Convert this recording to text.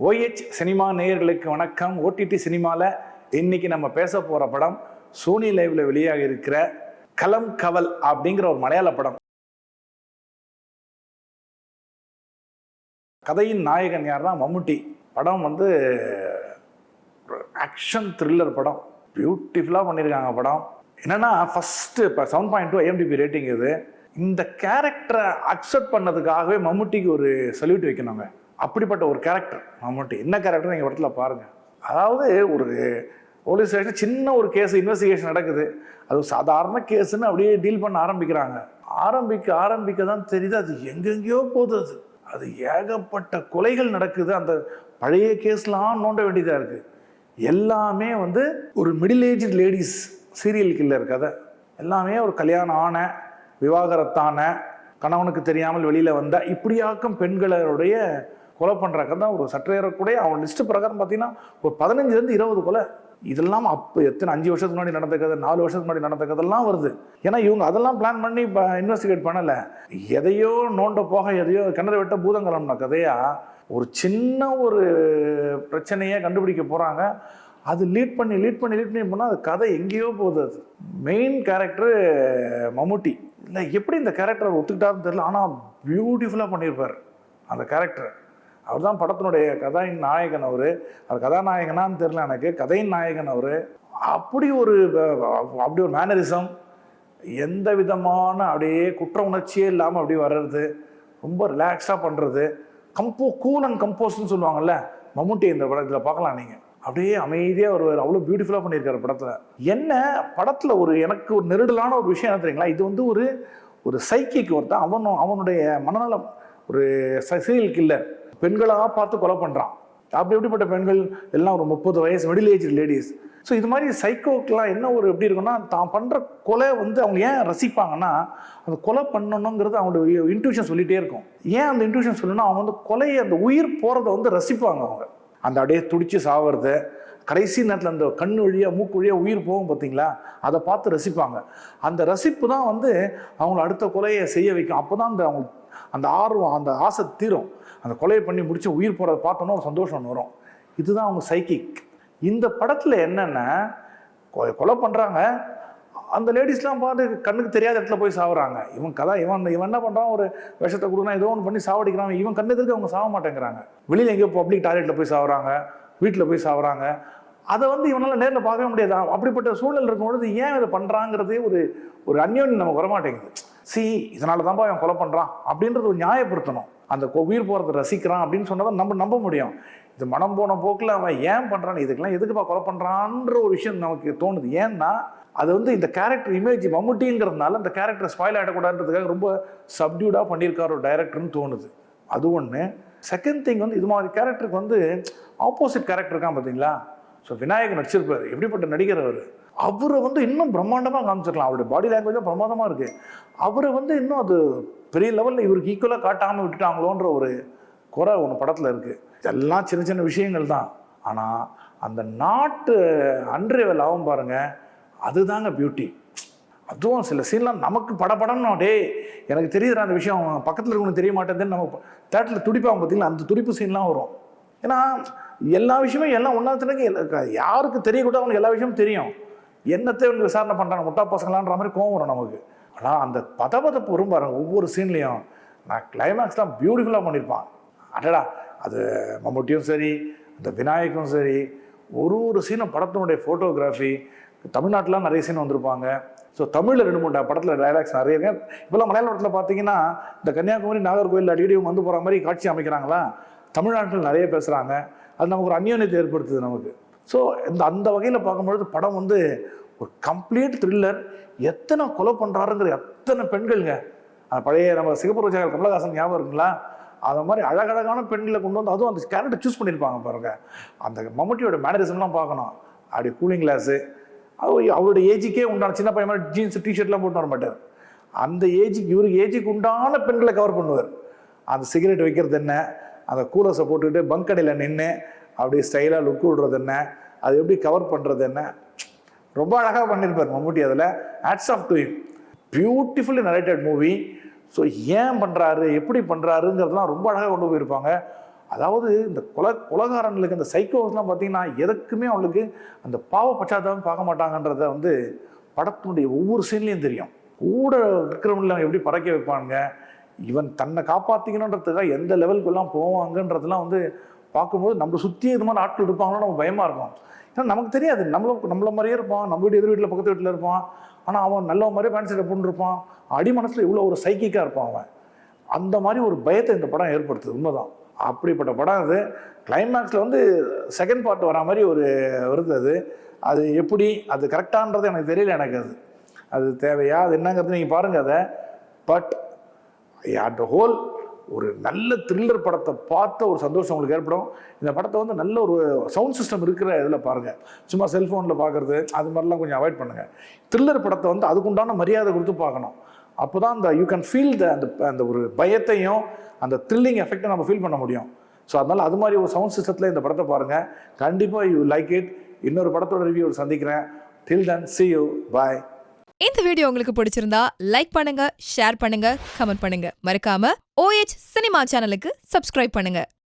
OH cinema நேயர்களுக்கு வணக்கம். OTT சினிமாவில் இன்னைக்கு நம்ம பேச போகிற படம் சோனி லைவ்ல வெளியாக இருக்கிற கலம் கவல் அப்படிங்கிற ஒரு மலையாள படம். கதையின் நாயகன் யாருன்னா மம்முட்டி. படம் வந்து ஆக்ஷன் த்ரில்லர் படம். பியூட்டிஃபுல்லாக பண்ணியிருக்காங்க படம். என்னன்னா ஃபஸ்ட்டு இப்போ 7.2 IMDb ரேட்டிங் இது. இந்த கேரக்டரை அக்செப்ட் பண்ணதுக்காகவே மம்முட்டிக்கு ஒரு சல்யூட் வைக்கணுங்க. அப்படிப்பட்ட ஒரு கேரக்டர் மம்முட்டி. என்ன கேரக்டர் நீங்கள் இடத்துல பாருங்கள். அதாவது ஒரு போலீஸ் ஸ்டேஷன் சின்ன ஒரு கேஸ் இன்வெஸ்டிகேஷன் நடக்குது. அது சாதாரண கேஸுன்னு அப்படியே டீல் பண்ண ஆரம்பிக்கிறாங்க. ஆரம்பிக்க தான் தெரியுது அது எங்கெங்கேயோ போகுது. அது ஏகப்பட்ட கொலைகள் நடக்குது. அந்த பழைய கேஸ்லாம் நோண்ட வேண்டியதாக இருக்குது. எல்லாமே வந்து ஒரு middle age ladies serial killer கதை. எல்லாமே ஒரு கல்யாணம் ஆன விவாகரத்தான கணவனுக்கு தெரியாமல் வெளியில் வந்த இப்படியாக்கும் பெண்களுடைய கொலை பண்ணுற கதை. ஒரு சற்றேறக்கூடிய அவன் லிஸ்ட்டு பிரகாரம் பார்த்தீங்கன்னா ஒரு 15 to 20 கொலை. இதெல்லாம் அப்போ எத்தனை 5 வருஷத்துக்கு முன்னாடி நடந்த கதை, 4 வருஷத்துக்கு முன்னாடி நடந்த கதைலாம் வருது. ஏன்னா இவங்க அதெல்லாம் பிளான் பண்ணி இப்போ இன்வெஸ்டிகேட் பண்ணலை. எதையோ நோண்ட போக எதையோ கிணறு வெட்ட பூதங்கலம்னா கதையா ஒரு சின்ன ஒரு பிரச்சனையை கண்டுபிடிக்க போகிறாங்க. அது லீட் பண்ணி போனால் அது கதை எங்கேயோ போகுது. அது மெயின் கேரக்டரு மம்முட்டி. இல்லை எப்படி இந்த கேரக்டர் ஒத்துக்கிட்டாருன்னு தெரியல. ஆனால் பியூட்டிஃபுல்லாக பண்ணியிருப்பார் அந்த கேரக்டர். அவர் தான் படத்தினுடைய கதையின் நாயகன். அவர் கதாநாயகனான்னு தெரியல எனக்கு. கதையின் நாயகன் அவர். அப்படி ஒரு மேனரிசம், எந்த விதமான அப்படியே குற்ற உணர்ச்சியே இல்லாமல் அப்படி வர்றது, ரொம்ப ரிலாக்ஸாக பண்ணுறது, கூல் அண்ட் கம்போஸ்ட்னு சொல்லுவாங்கல்ல மம்முட்டி. இந்த படத்தில் பார்க்கலாம் நீங்கள். அப்படியே அமைதியாக வருவார். அவ்வளோ பியூட்டிஃபுல்லாக பண்ணியிருக்காரு படத்தில். என்ன படத்தில் எனக்கு ஒரு நெருடலான ஒரு விஷயம் என்ன தெரியுங்களா, இது வந்து ஒரு சைக்கிக் ஒருத்தன். அவனுடைய மனநலம் ஒரு சீரியல் கில்லர் பெண்களாக பார்த்து கொலை பண்ணுறான். எப்படிப்பட்ட பெண்கள் எல்லாம் ஒரு 30 வயசு மிடில் ஏஜ் லேடிஸ். ஸோ இது மாதிரி சைக்கோக்கெலாம் என்ன ஒரு எப்படி இருக்குன்னா, தான் பண்ணுற கொலை வந்து அவங்க ஏன் ரசிப்பாங்கன்னா, அந்த கொலை பண்ணணுங்கிறது அவங்களுடைய இன்ட்யூஷன் சொல்லிகிட்டே இருக்கும். ஏன் அந்த இன்ட்யூஷன் சொல்லணும்னா, அவங்க வந்து கொலையை அந்த உயிர் போகிறத வந்து ரசிப்பாங்க. அவங்க அந்த அப்படியே துடிச்சு சாவது, கடைசி நேரத்தில் அந்த கண் வழியாக மூக்கு வழியாக உயிர் போகும் பார்த்தீங்களா, அதை பார்த்து ரசிப்பாங்க. அந்த ரசிப்பு தான் வந்து அவங்கள அடுத்த கொலையை செய்ய வைக்கும். அப்போ தான் அந்த ஆர்வம், அந்த ஆசை தீரும். அந்த கொலையை பண்ணி முடிச்சு உயிர் போகிறத பார்த்தோன்னா ஒரு சந்தோஷம் வரும். இதுதான் அவங்க சைக்கிக். இந்த படத்தில் என்னென்ன கொலை பண்ணுறாங்க, அந்த லேடிஸ்லாம் பார்த்து கண்ணுக்கு தெரியாத இடத்துல போய் சாவுறாங்க. இவன் என்ன பண்ணுறான், ஒரு விஷத்தை கொடுக்குறான், ஏதோ ஒன்று பண்ணி சாவடிக்கிறான். இவன் கண்ணுக்கு அவங்க சாக மாட்டேங்கிறாங்க. வெளியில் எங்கேயோ பப்ளிக் டாய்லெட்டில் போய் சாவுறாங்க, வீட்டில் போய் சாவுறாங்க. அதை வந்து இவனால் நேரில் பார்க்கவே முடியாது. அப்படிப்பட்ட சூழல் இருக்கும்பொழுது ஏன் இதை பண்ணுறாங்கிறதே ஒரு அந்யோன்யம் நமக்கு வரமாட்டேங்குது. இதனால தான்ப்பா அவன் கொலை பண்ணுறான் அப்படின்றது ஒரு நியாயப்படுத்தணும். அந்த உயிர் போகிறத ரசிக்கிறான் அப்படின்னு சொன்னதான் நம்ம நம்ப முடியும். இது மனம் போன போக்கில் அவன் ஏன் பண்ணுறான், இதுக்கெல்லாம் எதுக்குப்பா கொலை பண்ணுறான்ற ஒரு விஷயம் நமக்கு தோணுது. ஏன்னா அது வந்து இந்த கேரக்டர் இமேஜ் மம்முட்டிங்கிறதுனால அந்த கேரக்டர் ஸ்பாயில் ஆகிடக்கூடாதுன்றதுக்காக ரொம்ப சப்டியூடாக பண்ணியிருக்கார் ஒரு டைரக்டர்னு தோணுது. அது ஒன்று. செகண்ட் திங் வந்து இது மாதிரி கேரக்டருக்கு வந்து ஆப்போசிட் கேரக்டர் இருக்கான் பார்த்தீங்களா. ஸோ விநாயகன் நடிச்சிருப்பார். எப்படிப்பட்ட நடிகர் அவரை வந்து இன்னும் பிரம்மாண்டமாக காமிச்சிருக்கலாம். அவருடைய பாடி லாங்குவேஜும் பிரமாதமாக இருக்குது. அவரை வந்து இன்னும் அது பெரிய லெவலில் இவருக்கு ஈக்குவலாக காட்டாமல் விட்டுட்டாங்களோன்ற ஒரு குறை ஒன்று படத்தில் இருக்குது. இதெல்லாம் சின்ன சின்ன விஷயங்கள் தான். ஆனால் அந்த நாட்டு அன்றியவல் ஆகும் பாருங்கள், அதுதாங்க பியூட்டி. அதுவும் சில சீன்லாம் நமக்கு படப்படன்னு எனக்கு தெரியுற அந்த விஷயம் பக்கத்தில் இருக்கணும் தெரிய மாட்டேங்குதுன்னு நம்ம தேட்டரில் துடிப்பாங்க பார்த்தீங்களா, அந்த துடிப்பு சீன்லாம் வரும். ஏன்னா எல்லா விஷயமும் எல்லாம் ஒன்றாத்துக்கு யாருக்கு தெரியக்கூடாது, அவனுக்கு எல்லா விஷயமும் தெரியும். என்னத்தை வந்து விசாரணை பண்ணுறாங்க முட்டா பசங்களான்ற மாதிரி கோவம் வரும் நமக்கு. ஆனால் அந்த பதப்பதப்பு வரும் பாருங்க ஒவ்வொரு சீன்லேயும். நான் கிளைமேக்ஸ்லாம் பியூட்டிஃபுல்லாக பண்ணியிருப்பான். அடடா, அது மம்முட்டியும் சரி, அந்த விநாயகம் சரி, ஒரு சீனும் படத்தினுடைய ஃபோட்டோகிராஃபி. தமிழ்நாட்டிலாம் நிறைய சீன் வந்திருப்பாங்க. ஸோ தமிழில் 2-3 படத்தில் டைலாக்ஸ் நிறைய இருக்கு. இப்போல்லாம் மலையாள படத்தில் பார்த்தீங்கன்னா இந்த கன்னியாகுமரி நாகர்கோவில் அடிக்கடி வந்து போகிற மாதிரி காட்சி அமைக்கிறாங்களா. தமிழ்நாட்டில் நிறைய பேசுகிறாங்க. அது நமக்கு ஒரு அந்யோன்யத்தை ஏற்படுத்துது நமக்கு. ஸோ அந்த வகையில் பார்க்கும்பொழுது படம் வந்து ஒரு கம்ப்ளீட் த்ரில்லர். எத்தனை கொலை பண்ணுறாருங்கிற எத்தனை பெண்கள்ங்க. அந்த பழைய நம்ம சிகப்பு ரோஜாக்கள் கமலஹாசன் ஞாபகம் இருக்குங்களா, அந்த மாதிரி அழகழகான பெண்களை கொண்டு வந்து அதுவும் அந்த கேரக்டர் சூஸ் பண்ணியிருப்பாங்க பாருங்க. அந்த மம்முட்டியோட மேனரிசம்லாம் பார்க்கணும். அப்படி கூலிங் கிளாஸு, அவருடைய ஏஜுக்கே உண்டான சின்ன பையன் மாதிரி ஜீன்ஸ் டிஷர்ட்லாம் போட்டு வர மாட்டார். அந்த இவருக்கு ஏஜுக்கு உண்டான பெண்களை கவர் பண்ணுவார். அந்த சிகரெட் வைக்கிறது என்ன, அந்த கூலர்ஸை போட்டுக்கிட்டு பங்க் கடையில் நின்று அப்படி ஸ்டைலாக லுக் விடுறது என்ன, அது எப்படி கவர் பண்ணுறது என்ன, ரொம்ப அழகாக பண்ணியிருப்பார் மம்முட்டி. அதில் hats off to him. Beautifully narrated movie. So ஏன் பண்ணுறாரு, எப்படி பண்ணுறாருங்கிறதுலாம் ரொம்ப அழகாக கொண்டு போயிருப்பாங்க. அதாவது இந்த கொலகாரங்களுக்கு அந்த சைக்கோஸ்லாம் பார்த்தீங்கன்னா எதுக்குமே அவங்களுக்கு அந்த பாவ பச்சாத்தாபம் பார்க்க மாட்டாங்கன்றத வந்து படத்தினுடைய ஒவ்வொரு சீன்லேயும் தெரியும். கூட இருக்கிறவங்கள எப்படி பறக்க வைப்பாங்க, இவன் தன்னை காப்பாற்றிக்கணுன்றதுக்காக எந்த லெவலுக்குலாம் போவாங்கன்றதெல்லாம் வந்து பார்க்கும்போது நம்ம சுற்றி இது மாதிரி ஆட்கள் இருப்பாங்களோ நம்ம பயமாக இருக்கும். ஏன்னா நமக்கு தெரியாது, நம்மள மாதிரியே இருப்பான், நம்ம வீட்டு எதிர் வீட்டில் பக்கத்து வீட்டில் இருப்பான், ஆனால் அவன் நல்ல மாதிரியே பேண்ட் ஷர்ட்டை போட்டுருப்பான், அடி மனசில் இவ்வளோ ஒரு சைக்கிக்காக இருப்பான் அவன். அந்த மாதிரி ஒரு பயத்தை இந்த படம் ஏற்படுத்துது. உண்மைதான், அப்படிப்பட்ட படம் அது. கிளைமேக்ஸில் வந்து செகண்ட் பார்ட் வரா மாதிரி ஒரு வருது. அது எப்படி அது கரெக்டான்றது எனக்கு தெரியல. எனக்கு அது தேவையா, அது என்னங்கிறது நீங்கள் பாருங்கள் அதை. பட் அட் த ஹோல் ஒரு நல்ல த்ரில்லர் படத்தை பார்த்த ஒரு சந்தோஷம் உங்களுக்கு ஏற்படும். இந்த படத்தை வந்து நல்ல ஒரு சவுண்ட் சிஸ்டம் இருக்கிற இதில் பாருங்கள். சும்மா செல்ஃபோனில் பார்க்குறது அது மாதிரிலாம் கொஞ்சம் அவாய்ட் பண்ணுங்கள். த்ரில்லர் படத்தை வந்து அதுக்குண்டான மரியாதை கொடுத்து பார்க்கணும். அப்போ தான் அந்த யூ கேன் ஃபீல் அந்த ஒரு பயத்தையும் அந்த த்ரில்லிங் எஃபெக்டை நம்ம ஃபீல் பண்ண முடியும். ஸோ அதனால் அது மாதிரி ஒரு சவுண்ட் சிஸ்டத்தில் இந்த படத்தை பாருங்கள். கண்டிப்பாக யூ லைக் இட். இன்னொரு படத்தோட ரிவ்யூ சந்திக்கிறேன். டில் தென் see you, bye. இந்த வீடியோ உங்களுக்கு பிடிச்சிருந்தா லைக் பண்ணுங்க, ஷேர் பண்ணுங்க, கமெண்ட் பண்ணுங்க. மறக்காம OH சினிமா சேனலுக்கு சப்ஸ்கிரைப் பண்ணுங்க.